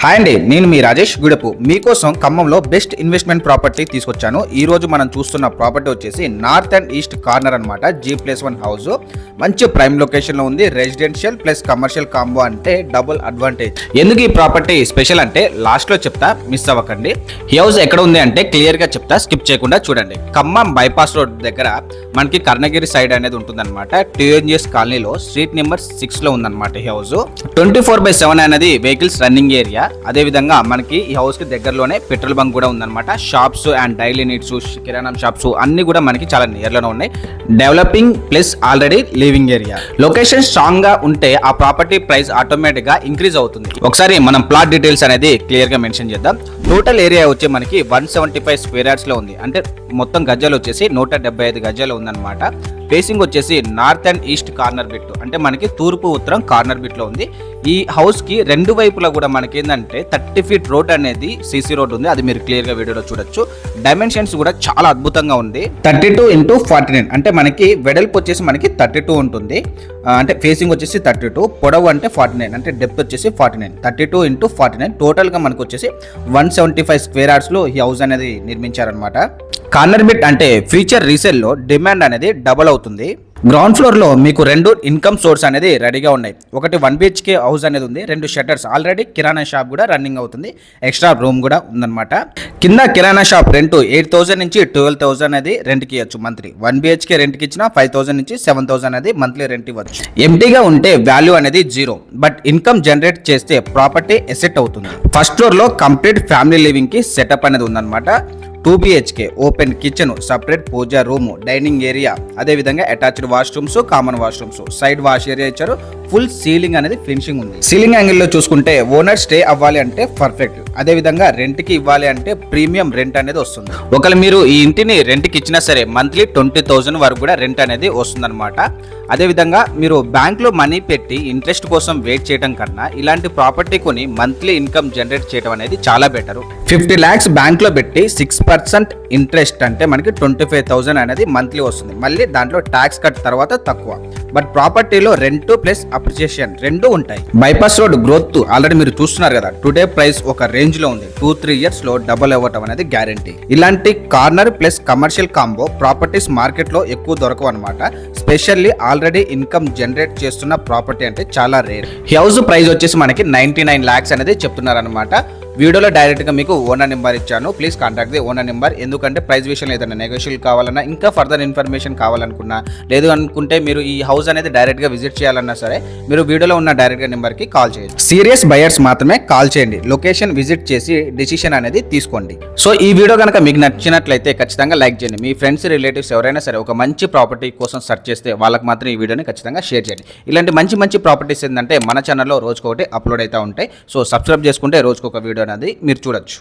Hi అండి, నేను మీ రాజేష్ గుడపు మీకోసం ఖమ్మంలో బెస్ట్ ఇన్వెస్ట్మెంట్ ప్రాపర్టీ తీసుకొచ్చాను. ఈ రోజు మనం చూస్తున్న ప్రాపర్టీ వచ్చేసి నార్త్ అండ్ ఈస్ట్ కార్నర్ అనమాట. G+1 హౌస్ మంచి ప్రైమ్ లొకేషన్ లో ఉంది. రెసిడెన్షియల్ ప్లస్ కమర్షియల్ కాంబో అంటే డబుల్ అడ్వాంటేజ్. ఎందుకు ఈ ప్రాపర్టీ స్పెషల్ అంటే లాస్ట్ లో చెప్తా, మిస్ అవ్వకండి. ఈ హౌస్ ఎక్కడ ఉంది అంటే క్లియర్ గా చెప్తా, స్కిప్ చేయకుండా చూడండి. ఖమ్మం బైపాస్ రోడ్ దగ్గర మనకి కర్ణగిరి సైడ్ అనేది ఉంటుందన్నమాట. TNGS కాలనీలో స్ట్రీట్ నెంబర్ 6 లో ఉందన్నమాట. ఈ హౌస్ 24/7 అనేది వెహికల్స్ రన్నింగ్ ఏరియా. అదే విధంగా మనకి ఈ హౌస్ కి దగ్గరలోనే పెట్రోల్ బంక్ కూడా ఉందన్నమాట. Shops and daily needs, kirana shops అన్ని కూడా మనకి చాలా నియర్ లోనే ఉన్నాయి. Developing plus already living area. Location strong గా ఉంటే ఆ ప్రాపర్టీ ప్రైస్ ఆటోమేటిక్ గా ఇంక్రీజ్ అవుతుంది. ఒకసారి మనం ప్లాట్ డీటెయిల్స్ అనేది క్లియర్ గా మెన్షన్ చేద్దాం. టోటల్ ఏరియా వచ్చి మనకి 175 స్క్వేర్ యార్డ్స్ లో ఉంది. అంటే మొత్తం గజాలు వచ్చేసి 175 గజాలు ఉందన్నమాట. ఫేసింగ్ వచ్చేసి north and east corner bit, అంటే మనకి తూర్పు ఉత్తరం కార్నర్ బిట్ లో ఉంది. ఈ హౌస్ కి రెండు వైపులా కూడా మనకి ఏంటంటే 30 ఫీట్ రోడ్ అనేది CC రోడ్ ఉంది. అది మీరు క్లియర్ గా వీడియోలో చూడొచ్చు. డైమెన్షన్స్ కూడా చాలా అద్భుతంగా ఉంది. 32x49, అంటే మనకి వెడల్పు వచ్చేసి మనకి 32 ఉంటుంది. అంటే ఫేసింగ్ వచ్చేసి 32, పొడవు అంటే 49, అంటే డెప్త్ వచ్చేసి 49. 32x49 టోటల్ గా మనకు వచ్చేసి 175 స్క్వేర్ యార్డ్స్ లో ఈ హౌస్ అనేది నిర్మించారనమాట. కార్నర్ బిట్ అంటే ఫ్యూచర్ రీసేల్ లో డిమాండ్ అనేది డబుల్ అవుతుంది. గ్రౌండ్ ఫ్లోర్ లో మీకు రెండు ఇన్కమ్ సోర్స్ అనేది రెడీగా ఉన్నాయి. ఒకటి 1 BHK హౌస్ అనేది ఉంది. 2 షట్టర్స్, ఆల్రెడీ కిరాణా షాప్ కూడా రన్నింగ్ అవుతుంది. ఎక్స్ట్రా రూమ్ కూడా ఉందన్నమాట. కింద కిరాణా షాప్ రెంట్ 8,000 నుంచి 12,000 అనేది రెంట్ కి ఇవ్వచ్చు మంత్లీ. 1 BHK రెంట్ కి ఇచ్చిన 5,000 నుంచి 7,000 అనేది మంత్లీ రెంట్ ఇవ్వచ్చు. ఎంటీగా ఉంటే వాల్యూ అనేది 0, బట్ ఇన్కమ్ జనరేట్ చేస్తే ప్రాపర్టీ ఎసెట్ అవుతుంది. ఫస్ట్ ఫ్లోర్ లో కంప్లీట్ ఫ్యామిలీ లివింగ్ కి సెటప్ అనేది ఉందన్నమాట. 2 BHK ఓపెన్ కిచెన్, సపరేట్ పూజా రూమ్, డైనింగ్ ఏరియా, అదే విధంగా attached washrooms, common washrooms, side wash area ఇచ్చారు. ఫుల్ సీలింగ్ అనేది ఫినిషింగ్ ఉంది. సీలింగ్ యాంగిల్ లో చూసుకుంటే ఓనర్ స్టే అవ్వాలి అంటే పర్ఫెక్ట్. అదే విధంగా రెంట్ కి ఇవ్వాలి అంటే ప్రీమియం రెంట్ అనేది వస్తుంది. ఒకవేళ మీరు ఈ ఇంటిని రెంట్ కి ఇచ్చినా సరే మంత్లీ 20,000 వరకు కూడా రెంట్ అనేది వస్తుంది అనమాట. అదే విధంగా మీరు బ్యాంక్ లో మనీ పెట్టి ఇంట్రెస్ట్ కోసం వెయిట్ చేయడం కన్నా ఇలాంటి ప్రాపర్టీ కొని మంత్లీ ఇన్కమ్ జనరేట్ చేయడం అనేది చాలా బెటర్. 50 lakhs బ్యాంక్ లో పెట్టి 6% ఇంట్రెస్ట్ అంటే మనకి 25,000 అనేది మంత్లీ వస్తుంది. మళ్ళీ దాంట్లో ట్యాక్స్ కట్ తర్వాత తక్కువ. బట్ ప్రాపర్టీలో రెంట్ ప్లస్ అప్రిసియేషన్ రెండు ఉంటాయి. బైపాస్ రోడ్ గ్రోత్ ఆల్రెడీ మీరు చూస్తున్నారు కదా. టుడే ప్రైస్ ఒక రేంజ్ లో ఉంది. 2-3 years లో డబుల్ అవ్వటం అనేది గ్యారంటీ. ఇలాంటి corner plus commercial combo properties market లో ఎక్కువ దొరకవు అనమాట. స్పెషల్లీ ఆల్రెడీ ఇన్కమ్ జనరేట్ చేస్తున్న ప్రాపర్టీ అంటే చాలా రేర్. హౌస్ ప్రైస్ వచ్చేసి మనకి 99 lakhs అనేది చెప్తున్నారు అనమాట. వీడియోలో డైరెక్ట్ గా మీకు ఓనర్ నెంబర్ ఇచ్చాను. Please contact the owner number. ఎందుకంటే ప్రైస్ విషయంలో ఏదైనా నెగోషియల్ కావాలన్నా, ఇంకా ఫర్దర్ ఇన్ఫర్మేషన్ కావాలనుకున్నా, లేదు అనుకుంటే మీరు ఈ హౌస్ అనేది డైరెక్ట్ గా విజిట్ చేయాలన్నా సరే మీరు వీడియోలో ఉన్న డైరెక్ట్ గా నెంబర్ కి కాల్ చేయండి. సీరియస్ బయర్స్ మాత్రమే కాల్ చేయండి. లొకేషన్ విజిట్ చేసి డిసిషన్ అనేది తీసుకోండి. సో ఈ వీడియో కనుక మీకు నచ్చినట్లయితే ఖచ్చితంగా లైక్ చేయండి. మీ ఫ్రెండ్స్, రిలేటివ్స్ ఎవరైనా సరే ఒక మంచి ప్రాపర్టీ కోసం సెర్చ్ చేస్తే వాళ్ళకి మాత్రం ఈ వీడియోని ఖచ్చితంగా షేర్ చేయండి. ఇలాంటి మంచి ప్రాపర్టీస్ ఏంటంటే మన ఛానల్లో రోజుకొకటి అప్లోడ్ అవుతూ ఉంటాయి. సో సబ్స్క్రైబ్ చేసుకుంటే రోజుకొక వీడియో అనేది మీరు చూడొచ్చు.